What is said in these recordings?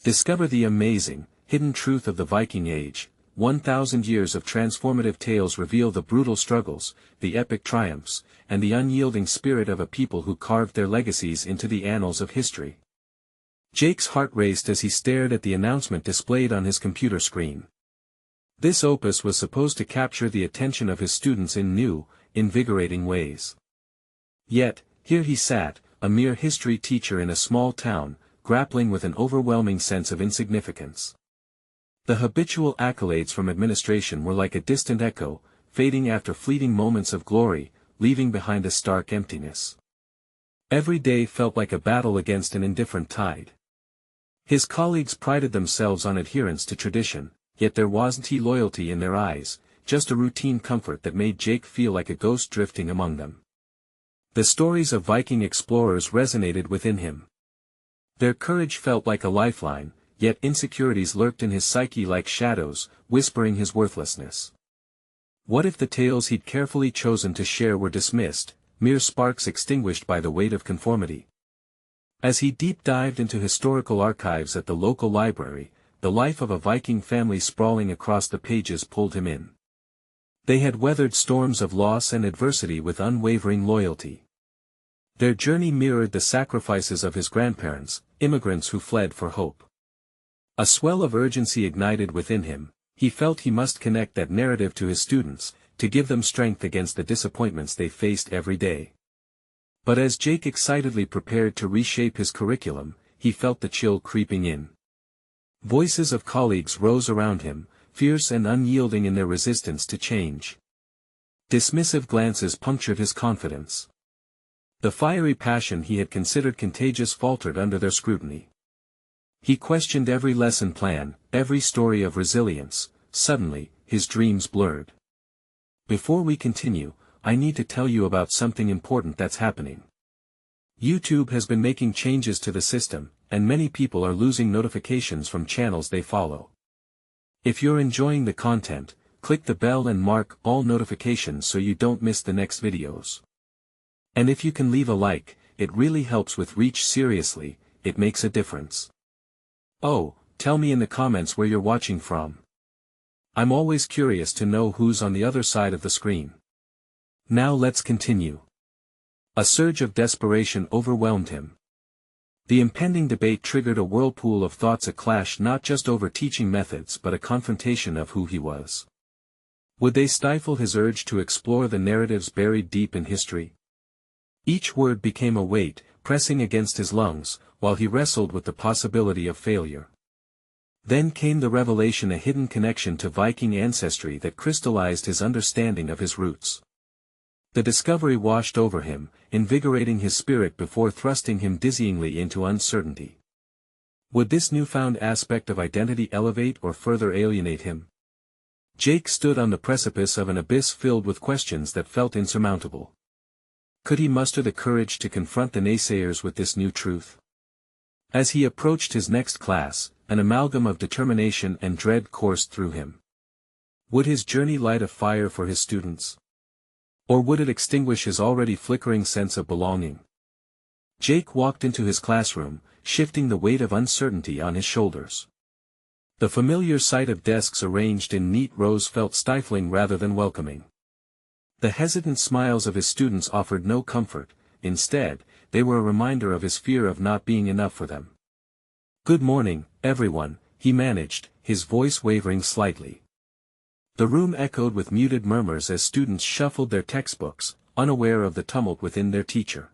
Discover the amazing, hidden truth of the Viking Age. 1,000 years of transformative tales reveal the brutal struggles, the epic triumphs, and the unyielding spirit of a people who carved their legacies into the annals of history. Jake's heart raced as he stared at the announcement displayed on his computer screen. This opus was supposed to capture the attention of his students in new, invigorating ways. Yet, here he sat, a mere history teacher in a small town, grappling with an overwhelming sense of insignificance. The habitual accolades from administration were like a distant echo, fading after fleeting moments of glory, leaving behind a stark emptiness. Every day felt like a battle against an indifferent tide. His colleagues prided themselves on adherence to tradition, yet there wasn't loyalty in their eyes, just a routine comfort that made Jake feel like a ghost drifting among them. The stories of Viking explorers resonated within him. Their courage felt like a lifeline, yet insecurities lurked in his psyche like shadows, whispering his worthlessness. What if the tales he'd carefully chosen to share were dismissed, mere sparks extinguished by the weight of conformity? As he deep-dived into historical archives at the local library, the life of a Viking family sprawling across the pages pulled him in. They had weathered storms of loss and adversity with unwavering loyalty. Their journey mirrored the sacrifices of his grandparents, immigrants who fled for hope. A swell of urgency ignited within him. He felt he must connect that narrative to his students, to give them strength against the disappointments they faced every day. But as Jake excitedly prepared to reshape his curriculum, he felt the chill creeping in. Voices of colleagues rose around him, fierce and unyielding in their resistance to change. Dismissive glances punctured his confidence. The fiery passion he had considered contagious faltered under their scrutiny. He questioned every lesson plan, every story of resilience. Suddenly, his dreams blurred. Before we continue, I need to tell you about something important that's happening. YouTube has been making changes to the system, and many people are losing notifications from channels they follow. If you're enjoying the content, click the bell and mark all notifications so you don't miss the next videos. And if you can leave a like, it really helps with reach. Seriously, it makes a difference. Oh, tell me in the comments where you're watching from. I'm always curious to know who's on the other side of the screen. Now let's continue. A surge of desperation overwhelmed him. The impending debate triggered a whirlpool of thoughts, a clash not just over teaching methods but a confrontation of who he was. Would they stifle his urge to explore the narratives buried deep in history? Each word became a weight, pressing against his lungs, while he wrestled with the possibility of failure. Then came the revelation, a hidden connection to Viking ancestry that crystallized his understanding of his roots. The discovery washed over him, invigorating his spirit before thrusting him dizzyingly into uncertainty. Would this newfound aspect of identity elevate or further alienate him? Jake stood on the precipice of an abyss filled with questions that felt insurmountable. Could he muster the courage to confront the naysayers with this new truth? As he approached his next class, an amalgam of determination and dread coursed through him. Would his journey light a fire for his students? Or would it extinguish his already flickering sense of belonging? Jake walked into his classroom, shifting the weight of uncertainty on his shoulders. The familiar sight of desks arranged in neat rows felt stifling rather than welcoming. The hesitant smiles of his students offered no comfort. Instead, they were a reminder of his fear of not being enough for them. "Good morning, everyone," he managed, his voice wavering slightly. The room echoed with muted murmurs as students shuffled their textbooks, unaware of the tumult within their teacher.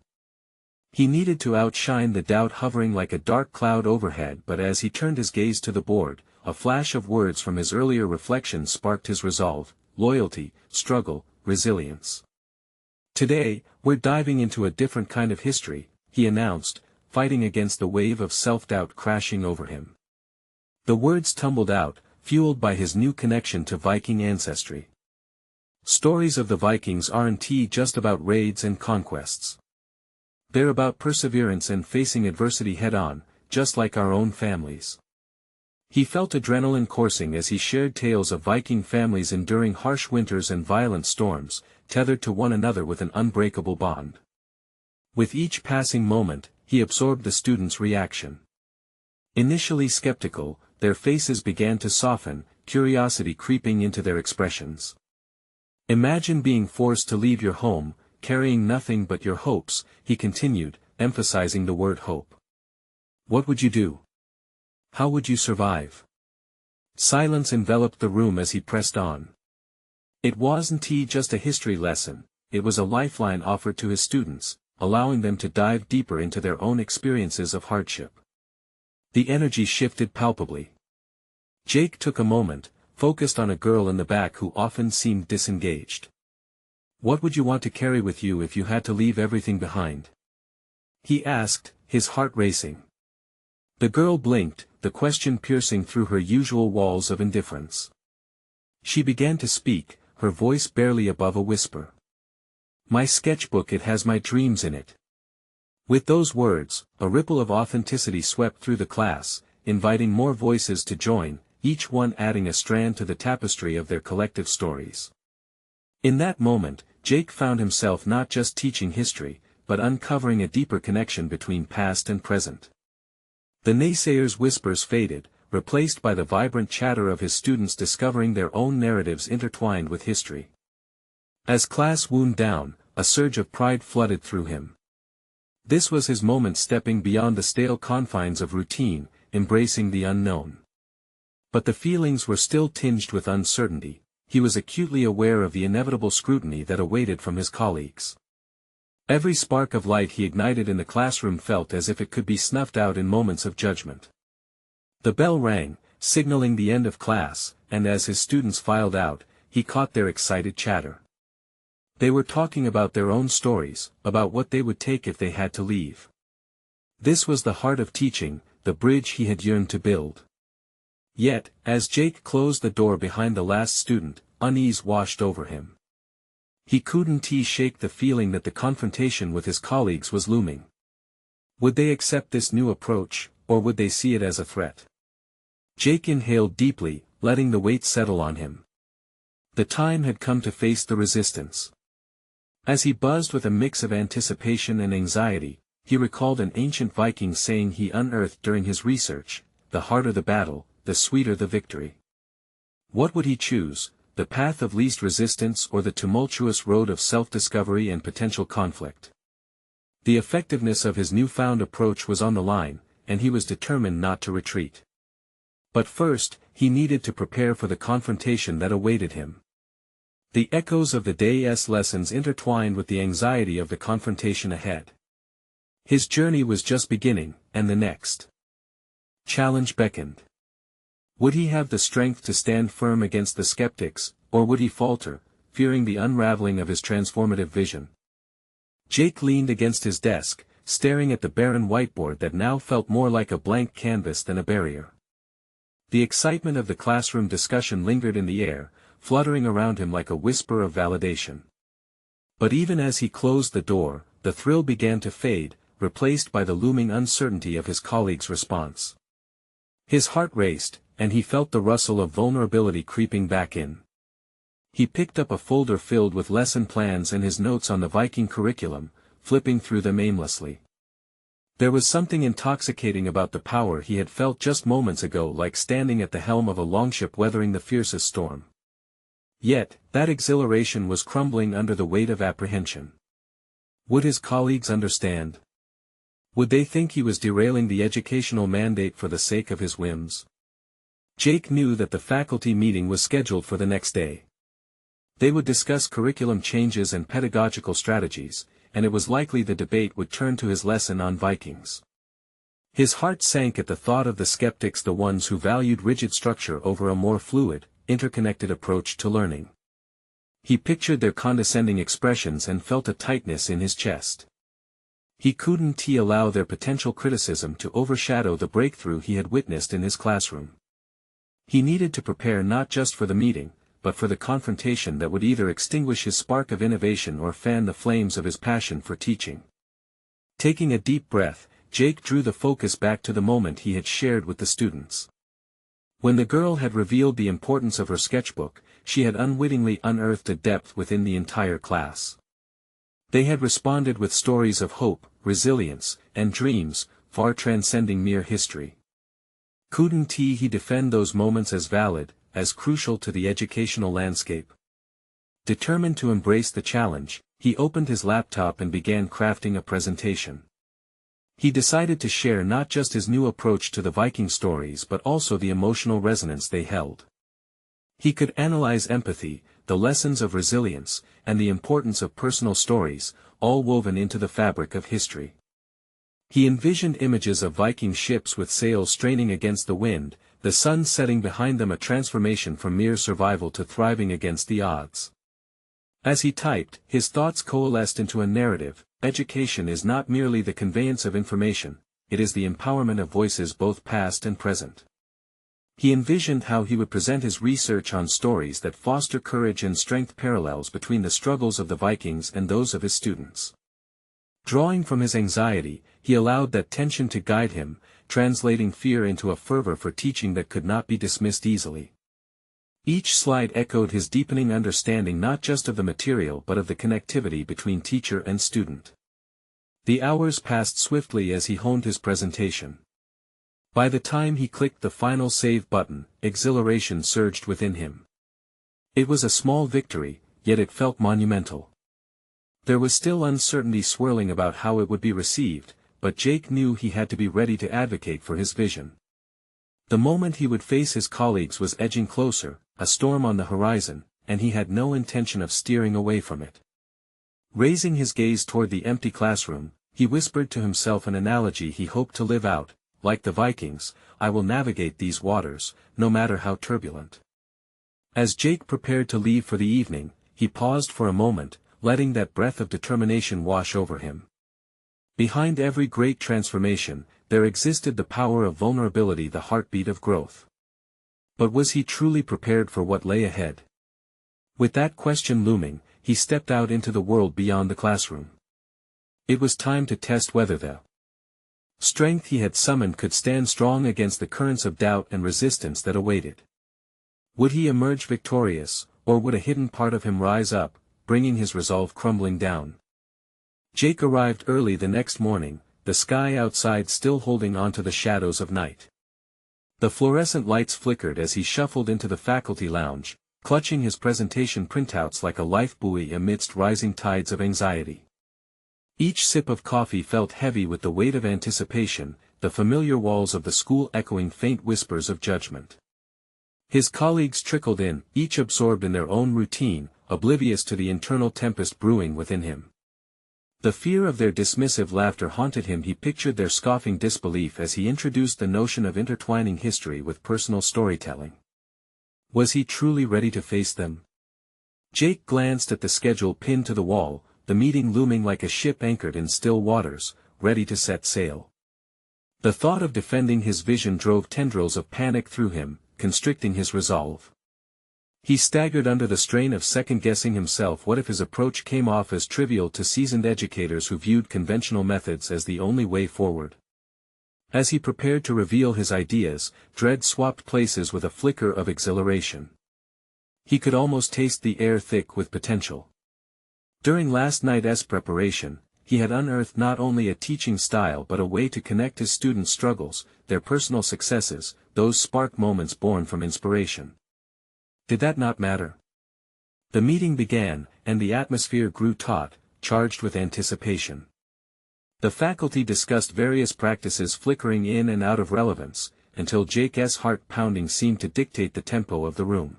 He needed to outshine the doubt hovering like a dark cloud overhead, but as he turned his gaze to the board, a flash of words from his earlier reflections sparked his resolve: loyalty, struggle, resilience. "Today, we're diving into a different kind of history," he announced, fighting against the wave of self-doubt crashing over him. The words tumbled out, fueled by his new connection to Viking ancestry. Stories of the Vikings aren't just about raids and conquests. They're about perseverance and facing adversity head-on, just like our own families. He felt adrenaline coursing as he shared tales of Viking families enduring harsh winters and violent storms, tethered to one another with an unbreakable bond. With each passing moment, he absorbed the students' reaction. Initially skeptical, their faces began to soften, curiosity creeping into their expressions. Imagine being forced to leave your home, carrying nothing but your hopes, he continued, emphasizing the word hope. What would you do? How would you survive? Silence enveloped the room as he pressed on. It wasn't just a history lesson, it was a lifeline offered to his students, allowing them to dive deeper into their own experiences of hardship. The energy shifted palpably. Jake took a moment, focused on a girl in the back who often seemed disengaged. What would you want to carry with you if you had to leave everything behind? He asked, his heart racing. The girl blinked, the question piercing through her usual walls of indifference. She began to speak, her voice barely above a whisper. My sketchbook, it has my dreams in it. With those words, a ripple of authenticity swept through the class, inviting more voices to join, each one adding a strand to the tapestry of their collective stories. In that moment, Jake found himself not just teaching history, but uncovering a deeper connection between past and present. The naysayers' whispers faded, replaced by the vibrant chatter of his students discovering their own narratives intertwined with history. As class wound down, a surge of pride flooded through him. This was his moment, stepping beyond the stale confines of routine, embracing the unknown. But the feelings were still tinged with uncertainty. He was acutely aware of the inevitable scrutiny that awaited from his colleagues. Every spark of light he ignited in the classroom felt as if it could be snuffed out in moments of judgment. The bell rang, signaling the end of class, and as his students filed out, he caught their excited chatter. They were talking about their own stories, about what they would take if they had to leave. This was the heart of teaching, the bridge he had yearned to build. Yet, as Jake closed the door behind the last student, unease washed over him. He couldn't shake the feeling that the confrontation with his colleagues was looming. Would they accept this new approach, or would they see it as a threat? Jake inhaled deeply, letting the weight settle on him. The time had come to face the resistance. As he buzzed with a mix of anticipation and anxiety, he recalled an ancient Viking saying he unearthed during his research, "The harder the battle, the sweeter the victory." What would he choose, the path of least resistance or the tumultuous road of self-discovery and potential conflict? The effectiveness of his newfound approach was on the line, and he was determined not to retreat. But first, he needed to prepare for the confrontation that awaited him. The echoes of the day's lessons intertwined with the anxiety of the confrontation ahead. His journey was just beginning, and the next challenge beckoned. Would he have the strength to stand firm against the skeptics, or would he falter, fearing the unraveling of his transformative vision? Jake leaned against his desk, staring at the barren whiteboard that now felt more like a blank canvas than a barrier. The excitement of the classroom discussion lingered in the air, fluttering around him like a whisper of validation. But even as he closed the door, the thrill began to fade, replaced by the looming uncertainty of his colleagues' response. His heart raced, and he felt the rustle of vulnerability creeping back in. He picked up a folder filled with lesson plans and his notes on the Viking curriculum, flipping through them aimlessly. There was something intoxicating about the power he had felt just moments ago, like standing at the helm of a longship weathering the fiercest storm. Yet, that exhilaration was crumbling under the weight of apprehension. Would his colleagues understand? Would they think he was derailing the educational mandate for the sake of his whims? Jake knew that the faculty meeting was scheduled for the next day. They would discuss curriculum changes and pedagogical strategies, and it was likely the debate would turn to his lesson on Vikings. His heart sank at the thought of the skeptics, the ones who valued rigid structure over a more fluid, interconnected approach to learning. He pictured their condescending expressions and felt a tightness in his chest. He couldn't allow their potential criticism to overshadow the breakthrough he had witnessed in his classroom. He needed to prepare not just for the meeting, but for the confrontation that would either extinguish his spark of innovation or fan the flames of his passion for teaching. Taking a deep breath, Jake drew the focus back to the moment he had shared with the students. When the girl had revealed the importance of her sketchbook, she had unwittingly unearthed a depth within the entire class. They had responded with stories of hope, resilience, and dreams, far transcending mere history. Couldn't he defend those moments as valid, as crucial to the educational landscape? Determined to embrace the challenge, he opened his laptop and began crafting a presentation. He decided to share not just his new approach to the Viking stories but also the emotional resonance they held. He could analyze empathy, the lessons of resilience, and the importance of personal stories, all woven into the fabric of history. He envisioned images of Viking ships with sails straining against the wind, the sun setting behind them, a transformation from mere survival to thriving against the odds. As he typed, his thoughts coalesced into a narrative. Education is not merely the conveyance of information, it is the empowerment of voices both past and present. He envisioned how he would present his research on stories that foster courage and strength, parallels between the struggles of the Vikings and those of his students. Drawing from his anxiety, he allowed that tension to guide him, translating fear into a fervor for teaching that could not be dismissed easily. Each slide echoed his deepening understanding not just of the material but of the connectivity between teacher and student. The hours passed swiftly as he honed his presentation. By the time he clicked the final save button, exhilaration surged within him. It was a small victory, yet it felt monumental. There was still uncertainty swirling about how it would be received, but Jake knew he had to be ready to advocate for his vision. The moment he would face his colleagues was edging closer, a storm on the horizon, and he had no intention of steering away from it. Raising his gaze toward the empty classroom, he whispered to himself an analogy he hoped to live out: like the Vikings, I will navigate these waters, no matter how turbulent. As Jake prepared to leave for the evening, he paused for a moment, letting that breath of determination wash over him. Behind every great transformation, there existed the power of vulnerability, the heartbeat of growth. But was he truly prepared for what lay ahead? With that question looming, he stepped out into the world beyond the classroom. It was time to test whether the strength he had summoned could stand strong against the currents of doubt and resistance that awaited. Would he emerge victorious, or would a hidden part of him rise up, bringing his resolve crumbling down? Jake arrived early the next morning, the sky outside still holding on to the shadows of night. The fluorescent lights flickered as he shuffled into the faculty lounge, clutching his presentation printouts like a life buoy amidst rising tides of anxiety. Each sip of coffee felt heavy with the weight of anticipation, the familiar walls of the school echoing faint whispers of judgment. His colleagues trickled in, each absorbed in their own routine, oblivious to the internal tempest brewing within him. The fear of their dismissive laughter haunted him. He pictured their scoffing disbelief as he introduced the notion of intertwining history with personal storytelling. Was he truly ready to face them? Jake glanced at the schedule pinned to the wall, the meeting looming like a ship anchored in still waters, ready to set sail. The thought of defending his vision drove tendrils of panic through him, constricting his resolve. He staggered under the strain of second-guessing himself. What if his approach came off as trivial to seasoned educators who viewed conventional methods as the only way forward? As he prepared to reveal his ideas, dread swapped places with a flicker of exhilaration. He could almost taste the air thick with potential. During last night's preparation, he had unearthed not only a teaching style but a way to connect his students' struggles, their personal successes, those spark moments born from inspiration. Did that not matter? The meeting began, and the atmosphere grew taut, charged with anticipation. The faculty discussed various practices flickering in and out of relevance, until Jake's heart pounding seemed to dictate the tempo of the room.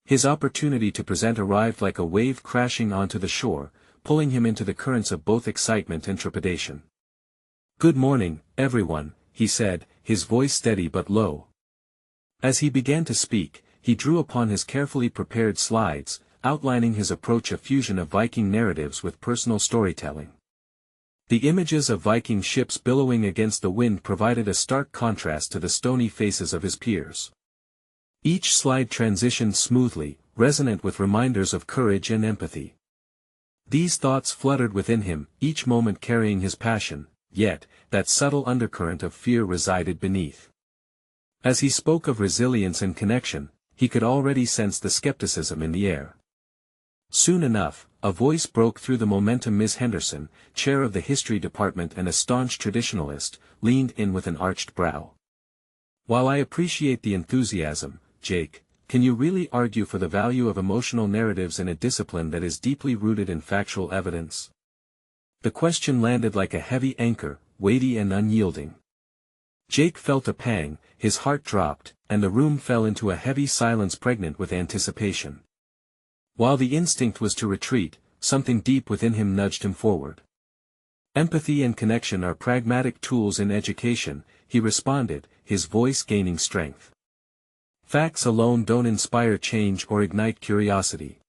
His opportunity to present arrived like a wave crashing onto the shore, pulling him into the currents of both excitement and trepidation. "Good morning, everyone," he said, his voice steady but low. As he began to speak, he drew upon his carefully prepared slides, outlining his approach: a fusion of Viking narratives with personal storytelling. The images of Viking ships billowing against the wind provided a stark contrast to the stony faces of his peers. Each slide transitioned smoothly, resonant with reminders of courage and empathy. These thoughts fluttered within him, each moment carrying his passion, yet, that subtle undercurrent of fear resided beneath. As he spoke of resilience and connection, he could already sense the skepticism in the air. Soon enough, a voice broke through the momentum. Miss Henderson, chair of the history department and a staunch traditionalist, leaned in with an arched brow. While I appreciate the enthusiasm, Jake, can you really argue for the value of emotional narratives in a discipline that is deeply rooted in factual evidence? The question landed like a heavy anchor, weighty and unyielding. Jake felt a pang, his heart dropped, and the room fell into a heavy silence pregnant with anticipation. While the instinct was to retreat, something deep within him nudged him forward. Empathy and connection are pragmatic tools in education, he responded, his voice gaining strength. Facts alone don't inspire change or ignite curiosity.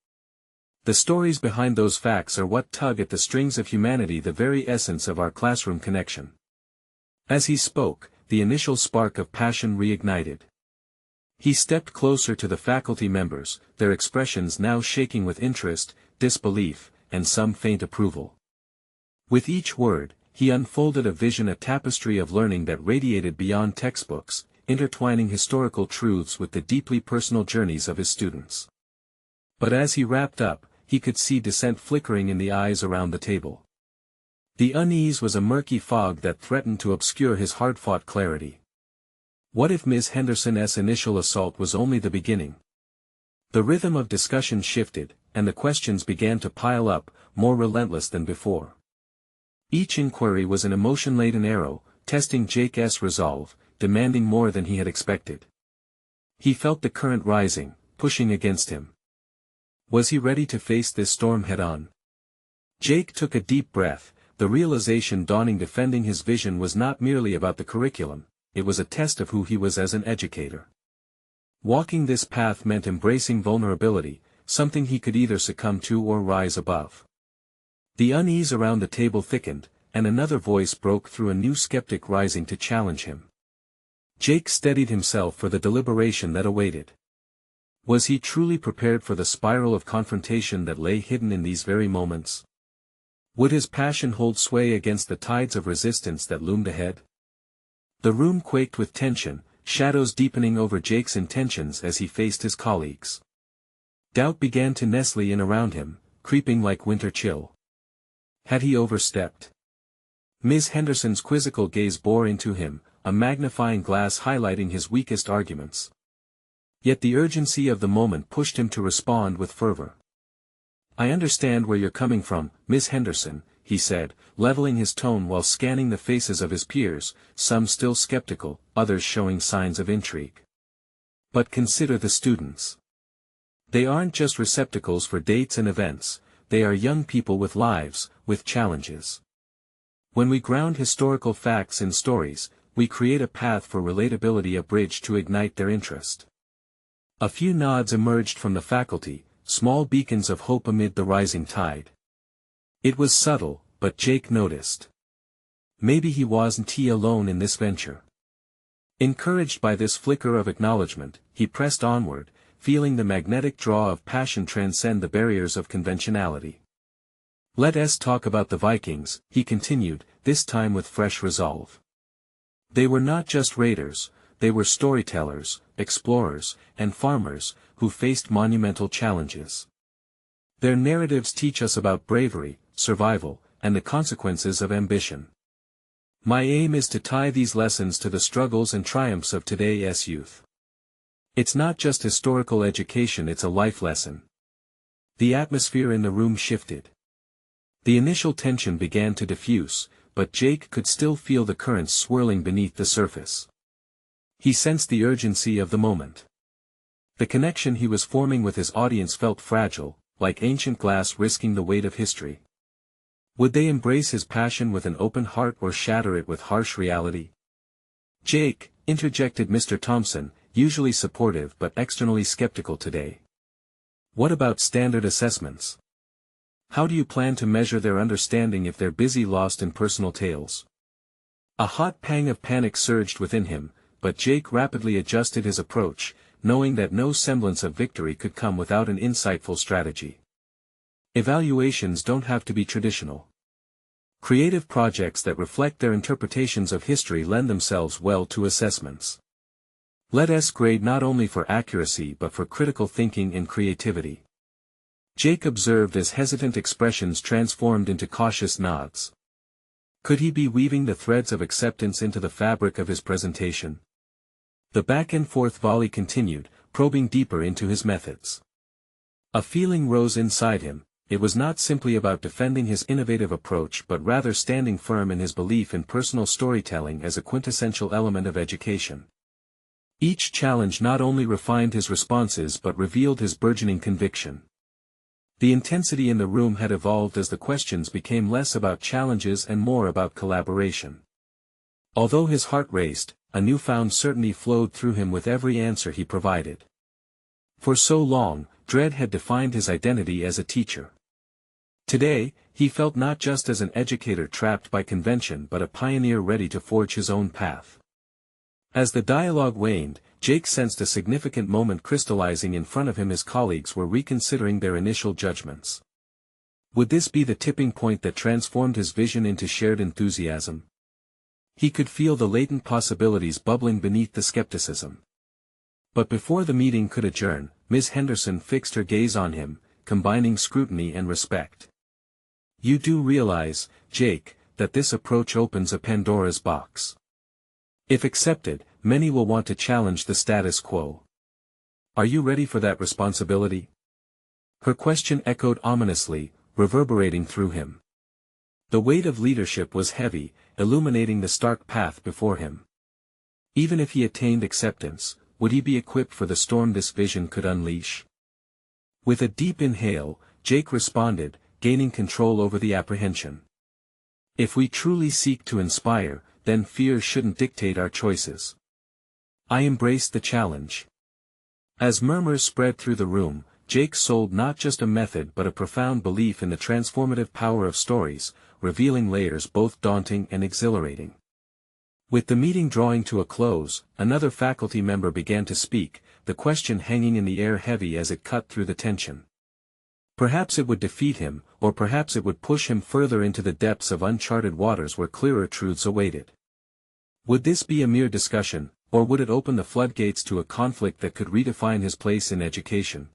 The stories behind those facts are what tug at the strings of humanity, the very essence of our classroom connection. As he spoke, the initial spark of passion reignited. He stepped closer to the faculty members, their expressions now shaking with interest, disbelief, and some faint approval. With each word, he unfolded a vision, a tapestry of learning that radiated beyond textbooks, intertwining historical truths with the deeply personal journeys of his students. But as he wrapped up, he could see dissent flickering in the eyes around the table. The unease was a murky fog that threatened to obscure his hard-fought clarity. What if Ms. Henderson's initial assault was only the beginning? The rhythm of discussion shifted, and the questions began to pile up, more relentless than before. Each inquiry was an emotion-laden arrow, testing Jake's resolve, demanding more than he had expected. He felt the current rising, pushing against him. Was he ready to face this storm head-on? Jake took a deep breath, the realization dawning. Defending his vision was not merely about the curriculum, it was a test of who he was as an educator. Walking this path meant embracing vulnerability, something he could either succumb to or rise above. The unease around the table thickened, and another voice broke through, a new skeptic rising to challenge him. Jake steadied himself for the deliberation that awaited. Was he truly prepared for the spiral of confrontation that lay hidden in these very moments? Would his passion hold sway against the tides of resistance that loomed ahead? The room quaked with tension, shadows deepening over Jake's intentions as he faced his colleagues. Doubt began to nestle in around him, creeping like winter chill. Had he overstepped? Ms. Henderson's quizzical gaze bore into him, a magnifying glass highlighting his weakest arguments. Yet the urgency of the moment pushed him to respond with fervor. "I understand where you're coming from, Ms. Henderson," he said, leveling his tone while scanning the faces of his peers, some still skeptical, others showing signs of intrigue. "But consider the students. They aren't just receptacles for dates and events, they are young people with lives, with challenges. When we ground historical facts in stories, we create a path for relatability, a bridge to ignite their interest." A few nods emerged from the faculty, small beacons of hope amid the rising tide. It was subtle, but Jake noticed. Maybe he wasn't alone in this venture. Encouraged by this flicker of acknowledgement, he pressed onward, feeling the magnetic draw of passion transcend the barriers of conventionality. "Let us talk about the Vikings," he continued, this time with fresh resolve. They were not just raiders, they were storytellers, explorers, and farmers, who faced monumental challenges. Their narratives teach us about bravery, survival, and the consequences of ambition. My aim is to tie these lessons to the struggles and triumphs of today's youth. It's not just historical education, it's a life lesson. The atmosphere in the room shifted. The initial tension began to diffuse, but Jake could still feel the currents swirling beneath the surface. He sensed the urgency of the moment. The connection he was forming with his audience felt fragile, like ancient glass risking the weight of history. Would they embrace his passion with an open heart or shatter it with harsh reality? "Jake," interjected Mr. Thompson, usually supportive but externally skeptical today. "What about standard assessments? How do you plan to measure their understanding if they're busy lost in personal tales?" A hot pang of panic surged within him, but Jake rapidly adjusted his approach, knowing that no semblance of victory could come without an insightful strategy. Evaluations don't have to be traditional. Creative projects that reflect their interpretations of history lend themselves well to assessments. Let us grade not only for accuracy but for critical thinking and creativity. Jake observed as hesitant expressions transformed into cautious nods. Could he be weaving the threads of acceptance into the fabric of his presentation? The back-and-forth volley continued, probing deeper into his methods. A feeling rose inside him. It was not simply about defending his innovative approach but rather standing firm in his belief in personal storytelling as a quintessential element of education. Each challenge not only refined his responses but revealed his burgeoning conviction. The intensity in the room had evolved as the questions became less about challenges and more about collaboration. Although his heart raced, a newfound certainty flowed through him with every answer he provided. For so long, dread had defined his identity as a teacher. Today, he felt not just as an educator trapped by convention but a pioneer ready to forge his own path. As the dialogue waned, Jake sensed a significant moment crystallizing in front of him. His colleagues were reconsidering their initial judgments. Would this be the tipping point that transformed his vision into shared enthusiasm? He could feel the latent possibilities bubbling beneath the skepticism. But before the meeting could adjourn, Ms. Henderson fixed her gaze on him, combining scrutiny and respect. You do realize, Jake, that this approach opens a Pandora's box. If accepted, many will want to challenge the status quo. Are you ready for that responsibility? Her question echoed ominously, reverberating through him. The weight of leadership was heavy, illuminating the stark path before him. Even if he attained acceptance, would he be equipped for the storm this vision could unleash? With a deep inhale, Jake responded, gaining control over the apprehension. If we truly seek to inspire, then fear shouldn't dictate our choices. I embraced the challenge. As murmurs spread through the room, Jake sold not just a method but a profound belief in the transformative power of stories, revealing layers both daunting and exhilarating. With the meeting drawing to a close, another faculty member began to speak, the question hanging in the air heavy as it cut through the tension. Perhaps it would defeat him, or perhaps it would push him further into the depths of uncharted waters where clearer truths awaited. Would this be a mere discussion, or would it open the floodgates to a conflict that could redefine his place in education?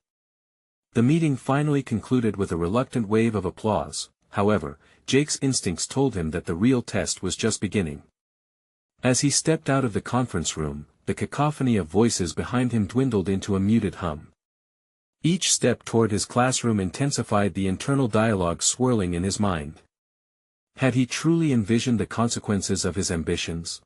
The meeting finally concluded with a reluctant wave of applause. However, Jake's instincts told him that the real test was just beginning. As he stepped out of the conference room, the cacophony of voices behind him dwindled into a muted hum. Each step toward his classroom intensified the internal dialogue swirling in his mind. Had he truly envisioned the consequences of his ambitions?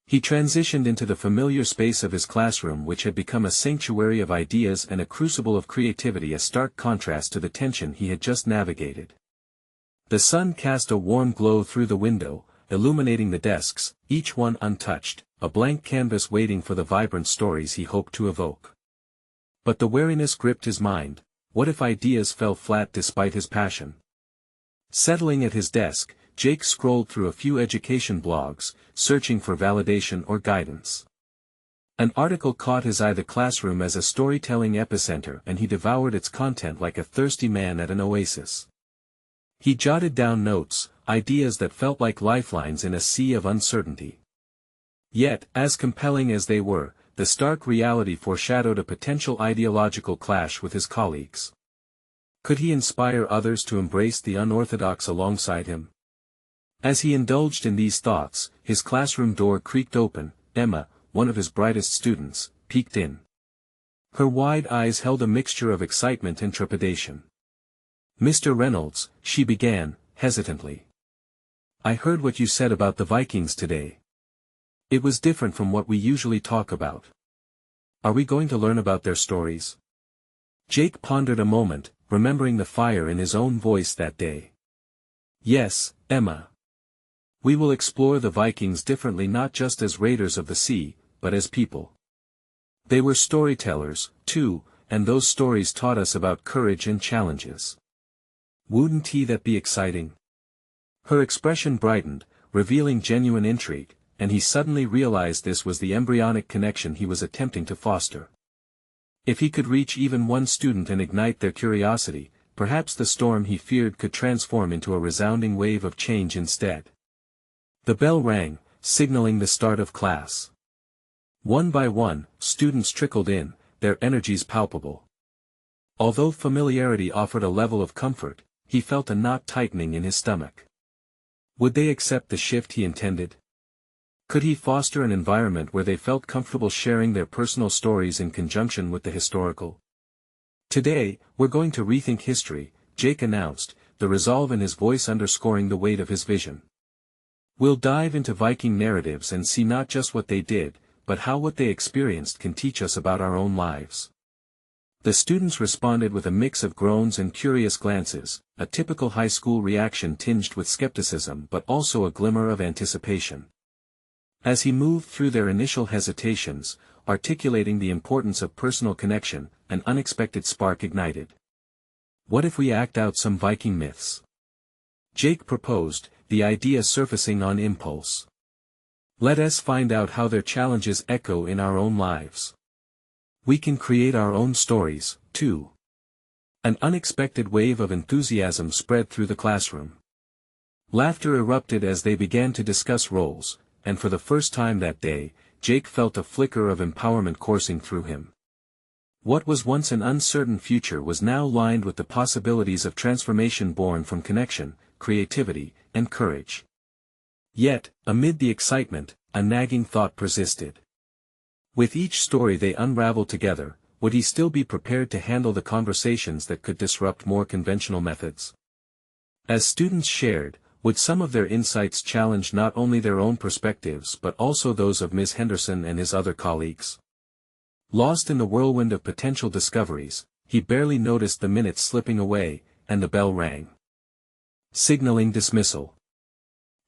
He transitioned into the familiar space of his classroom, which had become a sanctuary of ideas and a crucible of creativity, a stark contrast to the tension he had just navigated. The sun cast a warm glow through the window, illuminating the desks, each one untouched, a blank canvas waiting for the vibrant stories he hoped to evoke. But the wariness gripped his mind. What if ideas fell flat despite his passion? Settling at his desk, Jake scrolled through a few education blogs, searching for validation or guidance. An article caught his eye: the classroom as a storytelling epicenter, and he devoured its content like a thirsty man at an oasis. He jotted down notes, ideas that felt like lifelines in a sea of uncertainty. Yet, as compelling as they were, the stark reality foreshadowed a potential ideological clash with his colleagues. Could he inspire others to embrace the unorthodox alongside him? As he indulged in these thoughts, his classroom door creaked open. Emma, one of his brightest students, peeked in. Her wide eyes held a mixture of excitement and trepidation. "Mr. Reynolds," she began, hesitantly. "I heard what you said about the Vikings today. It was different from what we usually talk about. Are we going to learn about their stories?" Jake pondered a moment, remembering the fire in his own voice that day. "Yes, Emma. We will explore the Vikings differently, not just as raiders of the sea, but as people. They were storytellers, too, and those stories taught us about courage and challenges. Wouldn't that be exciting?" Her expression brightened, revealing genuine intrigue, and he suddenly realized this was the embryonic connection he was attempting to foster. If he could reach even one student and ignite their curiosity, perhaps the storm he feared could transform into a resounding wave of change instead. The bell rang, signaling the start of class. One by one, students trickled in, their energies palpable. Although familiarity offered a level of comfort, he felt a knot tightening in his stomach. Would they accept the shift he intended? Could he foster an environment where they felt comfortable sharing their personal stories in conjunction with the historical? "Today, we're going to rethink history," Jake announced, the resolve in his voice underscoring the weight of his vision. "We'll dive into Viking narratives and see not just what they did, but how what they experienced can teach us about our own lives." The students responded with a mix of groans and curious glances, a typical high school reaction tinged with skepticism but also a glimmer of anticipation. As he moved through their initial hesitations, articulating the importance of personal connection, an unexpected spark ignited. "What if we act out some Viking myths?" Jake proposed, the idea surfacing on impulse. "Let us find out how their challenges echo in our own lives. We can create our own stories, too." An unexpected wave of enthusiasm spread through the classroom. Laughter erupted as they began to discuss roles, and for the first time that day, Jake felt a flicker of empowerment coursing through him. What was once an uncertain future was now lined with the possibilities of transformation born from connection, creativity, and courage. Yet, amid the excitement, a nagging thought persisted. With each story they unraveled together, would he still be prepared to handle the conversations that could disrupt more conventional methods? As students shared, would some of their insights challenge not only their own perspectives but also those of Ms. Henderson and his other colleagues? Lost in the whirlwind of potential discoveries, he barely noticed the minutes slipping away, and the bell rang, signaling dismissal.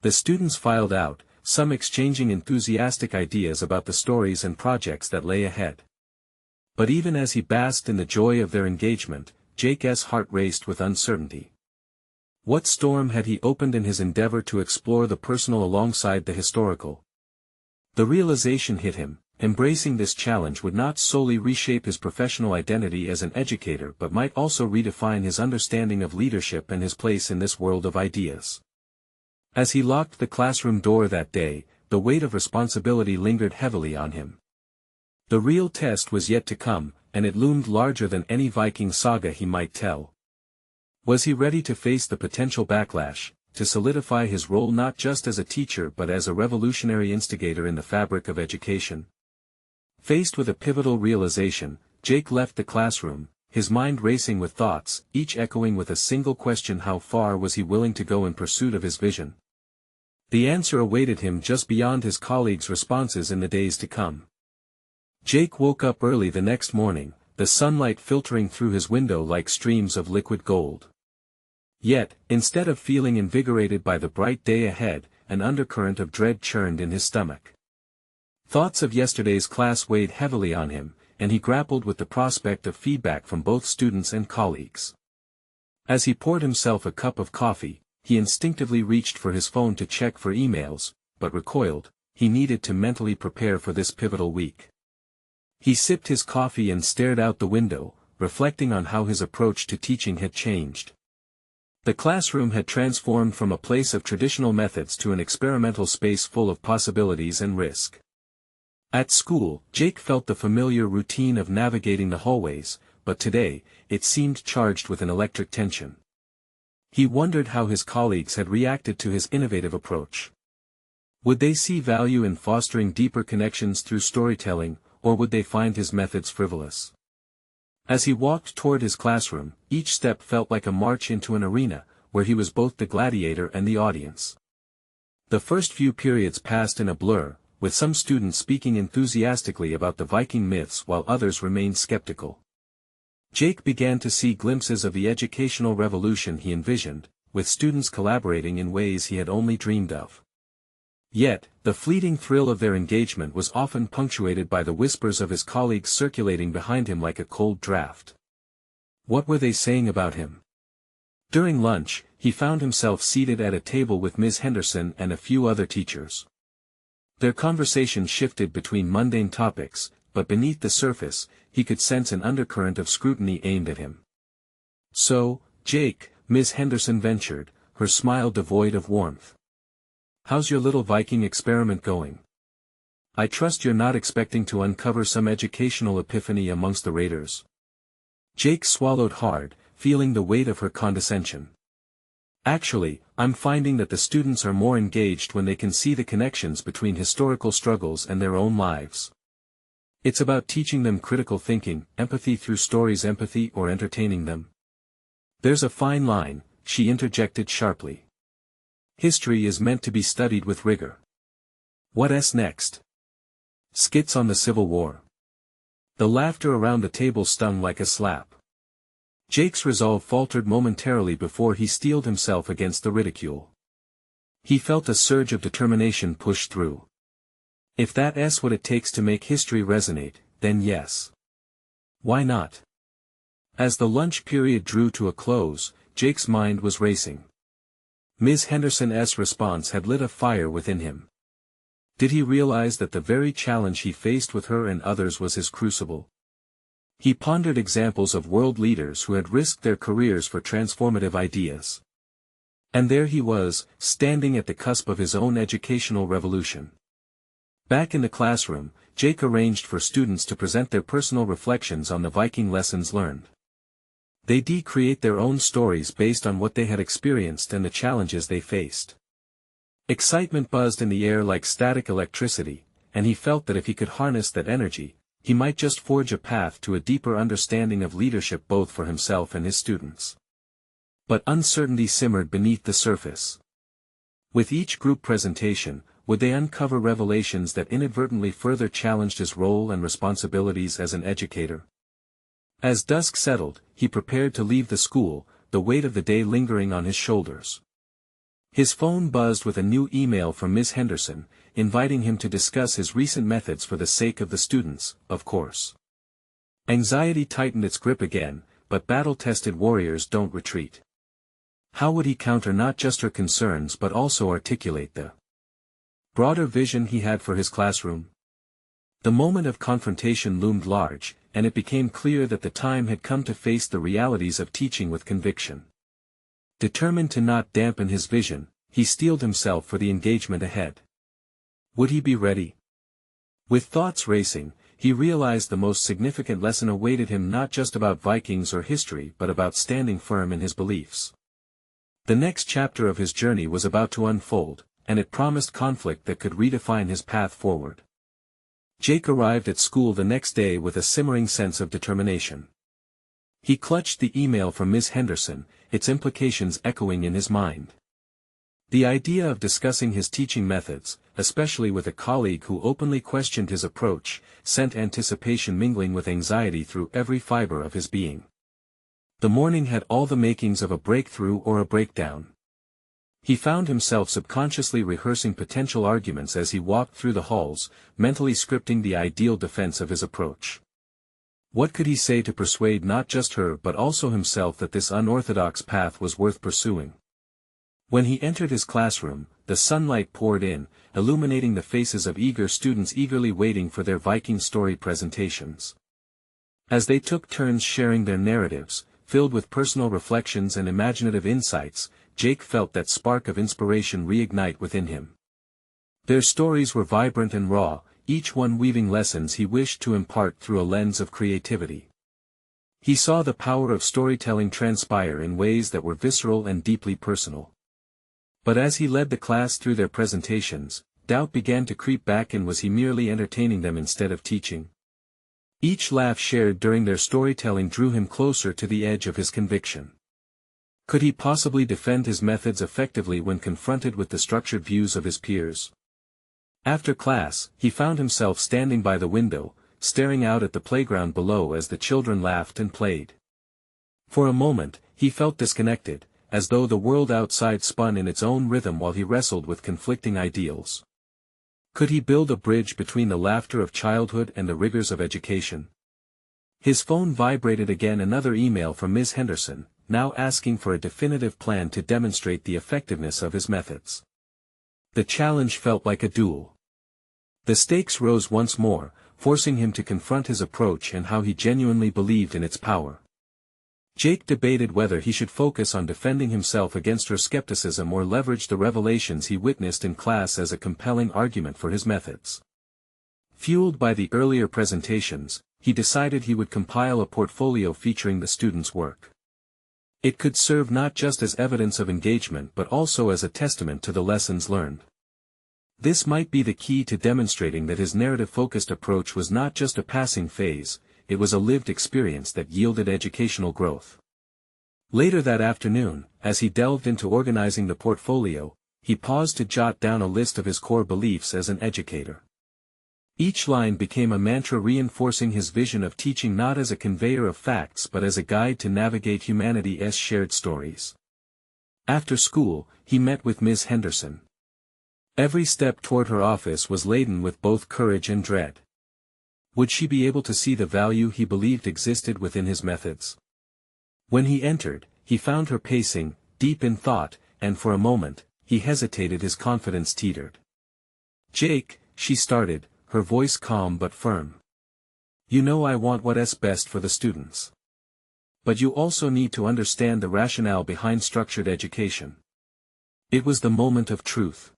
The students filed out, some exchanging enthusiastic ideas about the stories and projects that lay ahead. But even as he basked in the joy of their engagement, Jake's heart raced with uncertainty. What storm had he opened in his endeavor to explore the personal alongside the historical? The realization hit him, embracing this challenge would not solely reshape his professional identity as an educator but might also redefine his understanding of leadership and his place in this world of ideas. As he locked the classroom door that day, the weight of responsibility lingered heavily on him. The real test was yet to come, and it loomed larger than any Viking saga he might tell. Was he ready to face the potential backlash, to solidify his role not just as a teacher but as a revolutionary instigator in the fabric of education? Faced with a pivotal realization, Jake left the classroom, his mind racing with thoughts, each echoing with a single question: how far was he willing to go in pursuit of his vision? The answer awaited him just beyond his colleagues' responses in the days to come. Jake woke up early the next morning, the sunlight filtering through his window like streams of liquid gold. Yet, instead of feeling invigorated by the bright day ahead, an undercurrent of dread churned in his stomach. Thoughts of yesterday's class weighed heavily on him, and he grappled with the prospect of feedback from both students and colleagues. As he poured himself a cup of coffee, he instinctively reached for his phone to check for emails, but recoiled. He needed to mentally prepare for this pivotal week. He sipped his coffee and stared out the window, reflecting on how his approach to teaching had changed. The classroom had transformed from a place of traditional methods to an experimental space full of possibilities and risk. At school, Jake felt the familiar routine of navigating the hallways, but today, it seemed charged with an electric tension. He wondered how his colleagues had reacted to his innovative approach. Would they see value in fostering deeper connections through storytelling, or would they find his methods frivolous? As he walked toward his classroom, each step felt like a march into an arena, where he was both the gladiator and the audience. The first few periods passed in a blur, with some students speaking enthusiastically about the Viking myths while others remained skeptical. Jake began to see glimpses of the educational revolution he envisioned, with students collaborating in ways he had only dreamed of. Yet, the fleeting thrill of their engagement was often punctuated by the whispers of his colleagues circulating behind him like a cold draft. What were they saying about him? During lunch, he found himself seated at a table with Ms. Henderson and a few other teachers. Their conversation shifted between mundane topics, but beneath the surface, he could sense an undercurrent of scrutiny aimed at him. "So, Jake," Ms. Henderson ventured, her smile devoid of warmth. "How's your little Viking experiment going? I trust you're not expecting to uncover some educational epiphany amongst the raiders." Jake swallowed hard, feeling the weight of her condescension. Actually, I'm finding that the students are more engaged when they can see the connections between historical struggles and their own lives. It's about teaching them critical thinking, empathy through stories, empathy or entertaining them. There's a fine line, she interjected sharply. History is meant to be studied with rigor. What's next? Skits on the Civil War. The laughter around the table stung like a slap. Jake's resolve faltered momentarily before he steeled himself against the ridicule. He felt a surge of determination push through. If that's what it takes to make history resonate, then yes. Why not? As the lunch period drew to a close, Jake's mind was racing. Ms. Henderson's response had lit a fire within him. Did he realize that the very challenge he faced with her and others was his crucible? He pondered examples of world leaders who had risked their careers for transformative ideas. And there he was, standing at the cusp of his own educational revolution. Back in the classroom, Jake arranged for students to present their personal reflections on the Viking lessons learned. They'd create their own stories based on what they had experienced and the challenges they faced. Excitement buzzed in the air like static electricity, and he felt that if he could harness that energy, he might just forge a path to a deeper understanding of leadership both for himself and his students. But uncertainty simmered beneath the surface. With each group presentation, would they uncover revelations that inadvertently further challenged his role and responsibilities as an educator? As dusk settled, he prepared to leave the school, the weight of the day lingering on his shoulders. His phone buzzed with a new email from Ms. Henderson, inviting him to discuss his recent methods for the sake of the students, of course. Anxiety tightened its grip again, but battle-tested warriors don't retreat. How would he counter not just her concerns but also articulate the broader vision he had for his classroom? The moment of confrontation loomed large, and it became clear that the time had come to face the realities of teaching with conviction. Determined to not dampen his vision, he steeled himself for the engagement ahead. Would he be ready? With thoughts racing, he realized the most significant lesson awaited him, not just about Vikings or history but about standing firm in his beliefs. The next chapter of his journey was about to unfold, and it promised conflict that could redefine his path forward. Jake arrived at school the next day with a simmering sense of determination. He clutched the email from Ms. Henderson, its implications echoing in his mind. The idea of discussing his teaching methods, especially with a colleague who openly questioned his approach, sent anticipation mingling with anxiety through every fiber of his being. The morning had all the makings of a breakthrough or a breakdown. He found himself subconsciously rehearsing potential arguments as he walked through the halls, mentally scripting the ideal defense of his approach. What could he say to persuade not just her but also himself that this unorthodox path was worth pursuing? When he entered his classroom, the sunlight poured in, illuminating the faces of eager students eagerly waiting for their Viking story presentations. As they took turns sharing their narratives, filled with personal reflections and imaginative insights, Jake felt that spark of inspiration reignite within him. Their stories were vibrant and raw, each one weaving lessons he wished to impart through a lens of creativity. He saw the power of storytelling transpire in ways that were visceral and deeply personal. But as he led the class through their presentations, doubt began to creep back, and was he merely entertaining them instead of teaching? Each laugh shared during their storytelling drew him closer to the edge of his conviction. Could he possibly defend his methods effectively when confronted with the structured views of his peers? After class, he found himself standing by the window, staring out at the playground below as the children laughed and played. For a moment, he felt disconnected, as though the world outside spun in its own rhythm while he wrestled with conflicting ideals. Could he build a bridge between the laughter of childhood and the rigors of education? His phone vibrated again, another email from Ms. Henderson, now asking for a definitive plan to demonstrate the effectiveness of his methods. The challenge felt like a duel. The stakes rose once more, forcing him to confront his approach and how he genuinely believed in its power. Jake debated whether he should focus on defending himself against her skepticism or leverage the revelations he witnessed in class as a compelling argument for his methods. Fueled by the earlier presentations, he decided he would compile a portfolio featuring the students' work. It could serve not just as evidence of engagement but also as a testament to the lessons learned. This might be the key to demonstrating that his narrative-focused approach was not just a passing phase, it was a lived experience that yielded educational growth. Later that afternoon, as he delved into organizing the portfolio, he paused to jot down a list of his core beliefs as an educator. Each line became a mantra reinforcing his vision of teaching not as a conveyor of facts but as a guide to navigate humanity's shared stories. After school, he met with Ms. Henderson. Every step toward her office was laden with both courage and dread. Would she be able to see the value he believed existed within his methods? When he entered, he found her pacing, deep in thought, and for a moment, he hesitated, his confidence teetered. "Jake," she started, her voice calm but firm. "You know I want what's best for the students. But you also need to understand the rationale behind structured education." It was the moment of truth.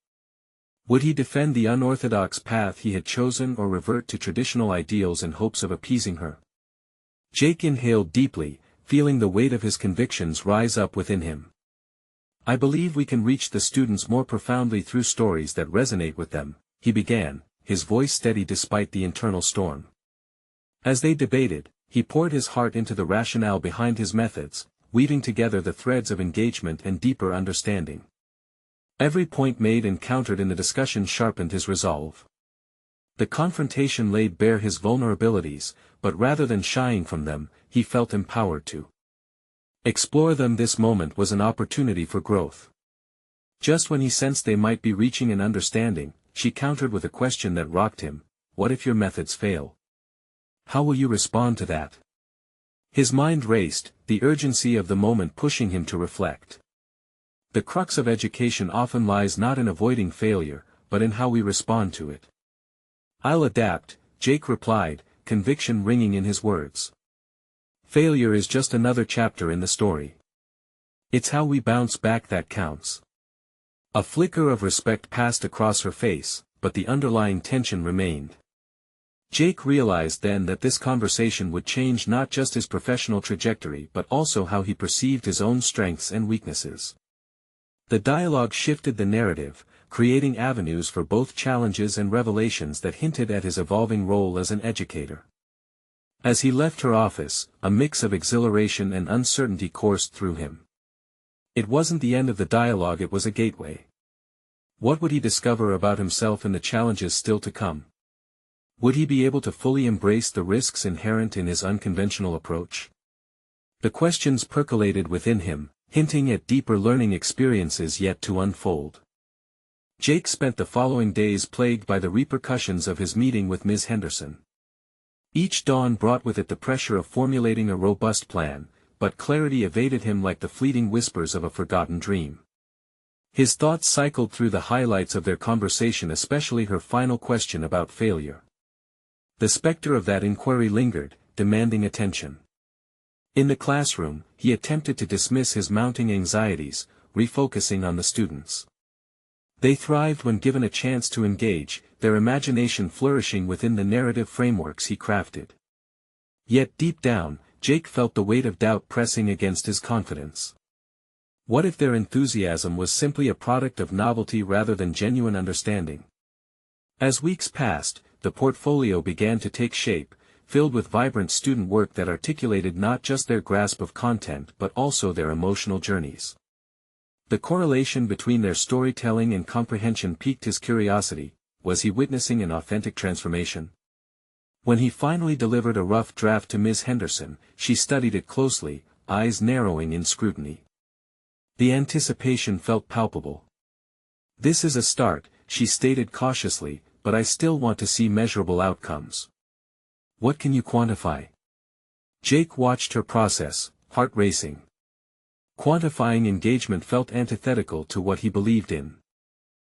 Would he defend the unorthodox path he had chosen or revert to traditional ideals in hopes of appeasing her? Jake inhaled deeply, feeling the weight of his convictions rise up within him. "I believe we can reach the students more profoundly through stories that resonate with them," he began, his voice steady despite the internal storm. As they debated, he poured his heart into the rationale behind his methods, weaving together the threads of engagement and deeper understanding. Every point made and countered in the discussion sharpened his resolve. The confrontation laid bare his vulnerabilities, but rather than shying from them, he felt empowered to explore them. This moment was an opportunity for growth. Just when he sensed they might be reaching an understanding, she countered with a question that rocked him: "What if your methods fail? How will you respond to that?" His mind raced, the urgency of the moment pushing him to reflect. The crux of education often lies not in avoiding failure, but in how we respond to it. "I'll adapt," Jake replied, conviction ringing in his words. Failure is just another chapter in the story. It's how we bounce back that counts. A flicker of respect passed across her face, but the underlying tension remained. Jake realized then that this conversation would change not just his professional trajectory but also how he perceived his own strengths and weaknesses. The dialogue shifted the narrative, creating avenues for both challenges and revelations that hinted at his evolving role as an educator. As he left her office, a mix of exhilaration and uncertainty coursed through him. It wasn't the end of the dialogue, it was a gateway. What would he discover about himself in the challenges still to come? Would he be able to fully embrace the risks inherent in his unconventional approach? The questions percolated within him, hinting at deeper learning experiences yet to unfold. Jake spent the following days plagued by the repercussions of his meeting with Ms. Henderson. Each dawn brought with it the pressure of formulating a robust plan, but clarity evaded him like the fleeting whispers of a forgotten dream. His thoughts cycled through the highlights of their conversation, especially her final question about failure. The specter of that inquiry lingered, demanding attention. In the classroom, he attempted to dismiss his mounting anxieties, refocusing on the students. They thrived when given a chance to engage, their imagination flourishing within the narrative frameworks he crafted. Yet deep down, Jake felt the weight of doubt pressing against his confidence. What if their enthusiasm was simply a product of novelty rather than genuine understanding? As weeks passed, the portfolio began to take shape, filled with vibrant student work that articulated not just their grasp of content but also their emotional journeys. The correlation between their storytelling and comprehension piqued his curiosity. Was he witnessing an authentic transformation? When he finally delivered a rough draft to Ms. Henderson, she studied it closely, eyes narrowing in scrutiny. The anticipation felt palpable. "This is a start," she stated cautiously, "but I still want to see measurable outcomes." "What can you quantify?" Jake watched her process, heart racing. Quantifying engagement felt antithetical to what he believed in.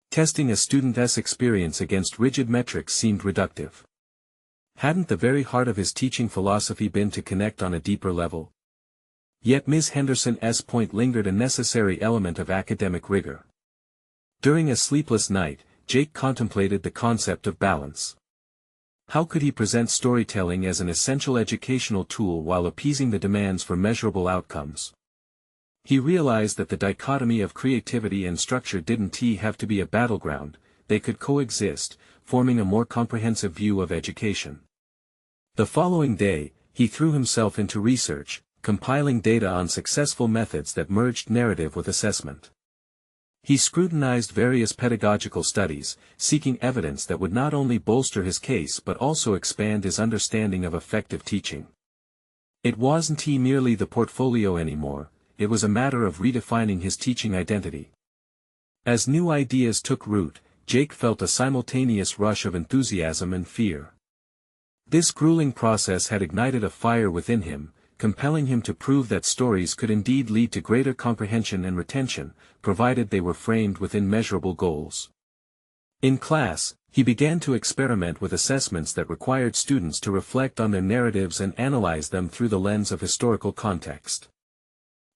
Testing a student's experience against rigid metrics seemed reductive. Hadn't the very heart of his teaching philosophy been to connect on a deeper level? Yet Ms. Henderson's point lingered, a necessary element of academic rigor. During a sleepless night, Jake contemplated the concept of balance. How could he present storytelling as an essential educational tool while appeasing the demands for measurable outcomes? He realized that the dichotomy of creativity and structure didn't have to be a battleground, they could coexist, forming a more comprehensive view of education. The following day, he threw himself into research, compiling data on successful methods that merged narrative with assessment. He scrutinized various pedagogical studies, seeking evidence that would not only bolster his case but also expand his understanding of effective teaching. It wasn't merely the portfolio anymore, it was a matter of redefining his teaching identity. As new ideas took root, Jake felt a simultaneous rush of enthusiasm and fear. This grueling process had ignited a fire within him, compelling him to prove that stories could indeed lead to greater comprehension and retention, provided they were framed within measurable goals. In class, he began to experiment with assessments that required students to reflect on their narratives and analyze them through the lens of historical context.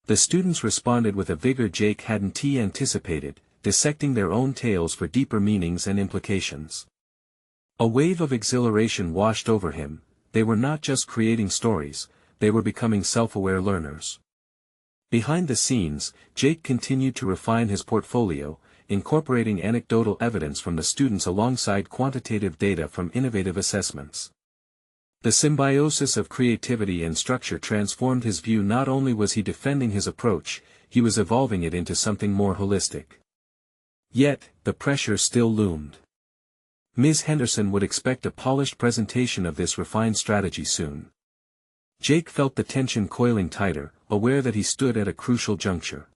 The students responded with a vigor Jake hadn't anticipated, dissecting their own tales for deeper meanings and implications. A wave of exhilaration washed over him. They were not just creating stories, they were becoming self-aware learners. Behind the scenes, Jake continued to refine his portfolio, incorporating anecdotal evidence from the students alongside quantitative data from innovative assessments. The symbiosis of creativity and structure transformed his view. Not only was he defending his approach, he was evolving it into something more holistic. Yet, the pressure still loomed. Ms. Henderson would expect a polished presentation of this refined strategy soon. Jake felt the tension coiling tighter, aware that he stood at a crucial juncture.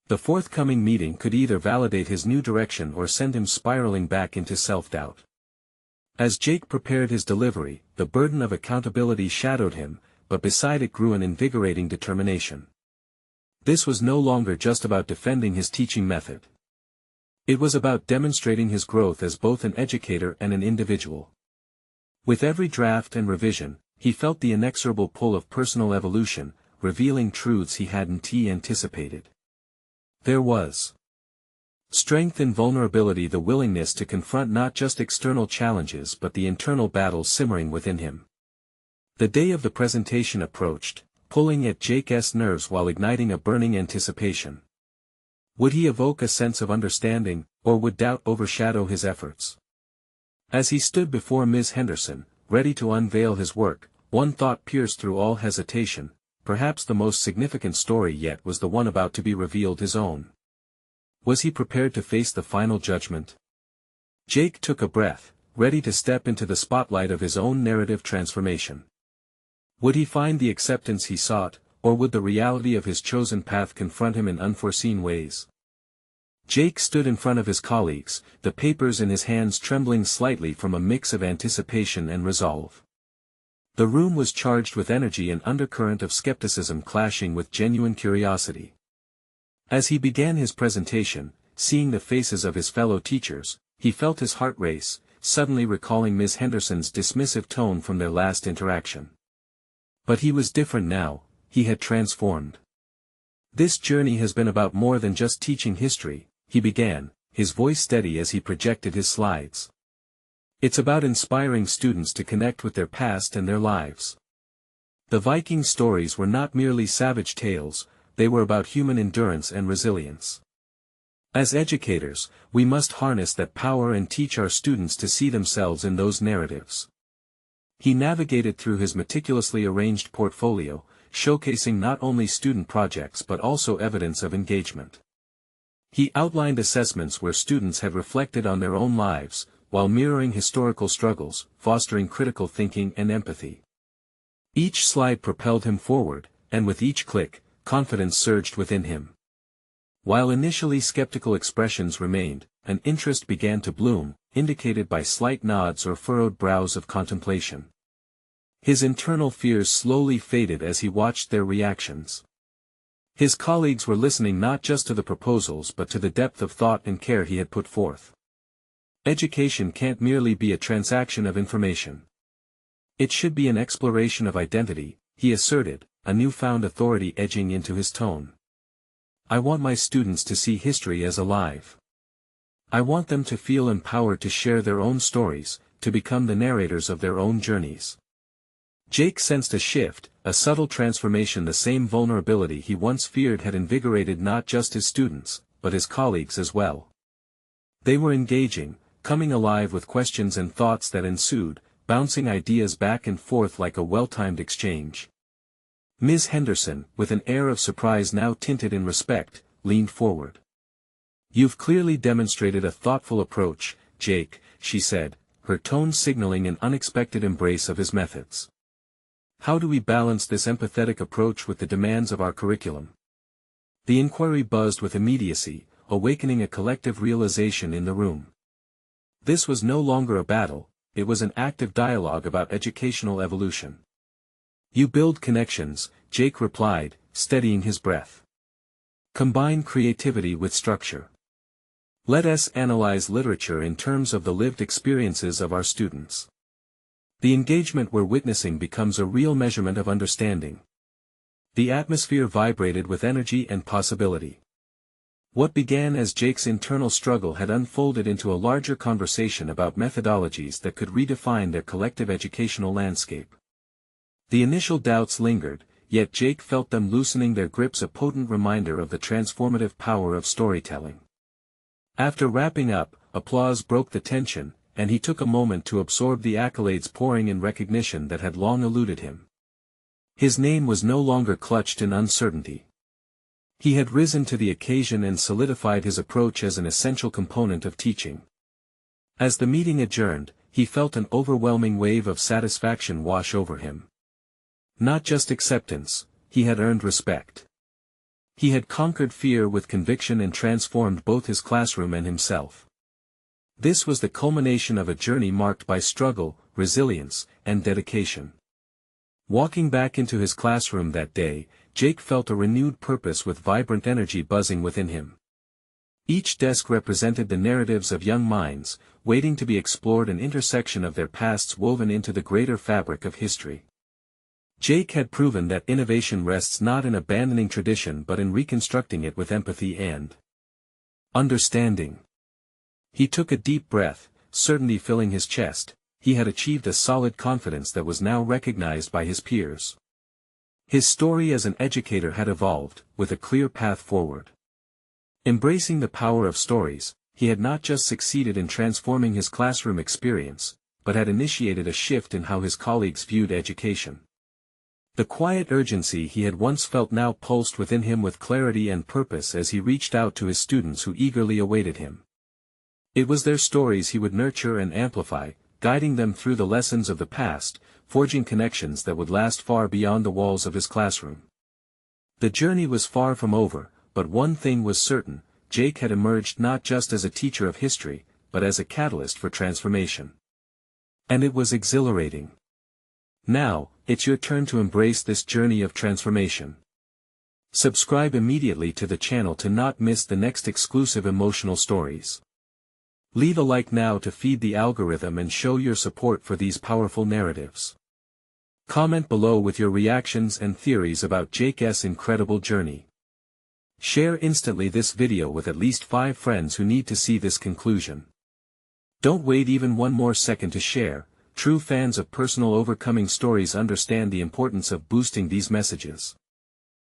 The forthcoming meeting could either validate his new direction or send him spiraling back into self-doubt. As Jake prepared his delivery, the burden of accountability shadowed him, but beside it grew an invigorating determination. This was no longer just about defending his teaching method. It was about demonstrating his growth as both an educator and an individual. With every draft and revision, he felt the inexorable pull of personal evolution, revealing truths he hadn't anticipated. There was strength in vulnerability, the willingness to confront not just external challenges but the internal battles simmering within him. The day of the presentation approached, pulling at Jake's nerves while igniting a burning anticipation. Would he evoke a sense of understanding, or would doubt overshadow his efforts? As he stood before Ms. Henderson, ready to unveil his work, one thought pierced through all hesitation. Perhaps the most significant story yet was the one about to be revealed, his own. Was he prepared to face the final judgment? Jake took a breath, ready to step into the spotlight of his own narrative transformation. Would he find the acceptance he sought, or would the reality of his chosen path confront him in unforeseen ways? Jake stood in front of his colleagues, the papers in his hands trembling slightly from a mix of anticipation and resolve. The room was charged with energy, an undercurrent of skepticism clashing with genuine curiosity. As he began his presentation, seeing the faces of his fellow teachers, he felt his heart race, suddenly recalling Ms. Henderson's dismissive tone from their last interaction. But he was different now, he had transformed. This journey has been about more than just teaching history, he began, his voice steady as he projected his slides. It's about inspiring students to connect with their past and their lives. The Viking stories were not merely savage tales, they were about human endurance and resilience. As educators, we must harness that power and teach our students to see themselves in those narratives. He navigated through his meticulously arranged portfolio, showcasing not only student projects but also evidence of engagement. He outlined assessments where students had reflected on their own lives, while mirroring historical struggles, fostering critical thinking and empathy. Each slide propelled him forward, and with each click, confidence surged within him. While initially skeptical expressions remained, an interest began to bloom, indicated by slight nods or furrowed brows of contemplation. His internal fears slowly faded as he watched their reactions. His colleagues were listening not just to the proposals but to the depth of thought and care he had put forth. Education can't merely be a transaction of information. It should be an exploration of identity, he asserted, a newfound authority edging into his tone. I want my students to see history as alive. I want them to feel empowered to share their own stories, to become the narrators of their own journeys. Jake sensed a shift, a subtle transformation. The same vulnerability he once feared had invigorated not just his students, but his colleagues as well. They were engaging, coming alive with questions and thoughts that ensued, bouncing ideas back and forth like a well-timed exchange. Ms. Henderson, with an air of surprise now tinted in respect, leaned forward. "You've clearly demonstrated a thoughtful approach, Jake," she said, her tone signaling an unexpected embrace of his methods. "How do we balance this empathetic approach with the demands of our curriculum?" The inquiry buzzed with immediacy, awakening a collective realization in the room. This was no longer a battle, it was an active dialogue about educational evolution. "You build connections," Jake replied, steadying his breath. "Combine creativity with structure. Let us analyze literature in terms of the lived experiences of our students. The engagement we're witnessing becomes a real measurement of understanding." The atmosphere vibrated with energy and possibility. What began as Jake's internal struggle had unfolded into a larger conversation about methodologies that could redefine their collective educational landscape. The initial doubts lingered, yet Jake felt them loosening their grips, a potent reminder of the transformative power of storytelling. After wrapping up, applause broke the tension, and he took a moment to absorb the accolades pouring in recognition that had long eluded him. His name was no longer clutched in uncertainty. He had risen to the occasion and solidified his approach as an essential component of teaching. As the meeting adjourned, he felt an overwhelming wave of satisfaction wash over him. Not just acceptance, he had earned respect. He had conquered fear with conviction and transformed both his classroom and himself. This was the culmination of a journey marked by struggle, resilience, and dedication. Walking back into his classroom that day, Jake felt a renewed purpose with vibrant energy buzzing within him. Each desk represented the narratives of young minds, waiting to be explored, an intersection of their pasts woven into the greater fabric of history. Jake had proven that innovation rests not in abandoning tradition but in reconstructing it with empathy and understanding. He took a deep breath, certainty filling his chest. He had achieved a solid confidence that was now recognized by his peers. His story as an educator had evolved, with a clear path forward. Embracing the power of stories, he had not just succeeded in transforming his classroom experience, but had initiated a shift in how his colleagues viewed education. The quiet urgency he had once felt now pulsed within him with clarity and purpose as he reached out to his students who eagerly awaited him. It was their stories he would nurture and amplify, guiding them through the lessons of the past, forging connections that would last far beyond the walls of his classroom. The journey was far from over, but one thing was certain: Jake had emerged not just as a teacher of history, but as a catalyst for transformation. And it was exhilarating. Now, it's your turn to embrace this journey of transformation. Subscribe immediately to the channel to not miss the next exclusive emotional stories. Leave a like now to feed the algorithm and show your support for these powerful narratives. Comment below with your reactions and theories about Jake's incredible journey. Share instantly this video with at least 5 friends who need to see this conclusion. Don't wait even one more second to share. True fans of personal overcoming stories understand the importance of boosting these messages.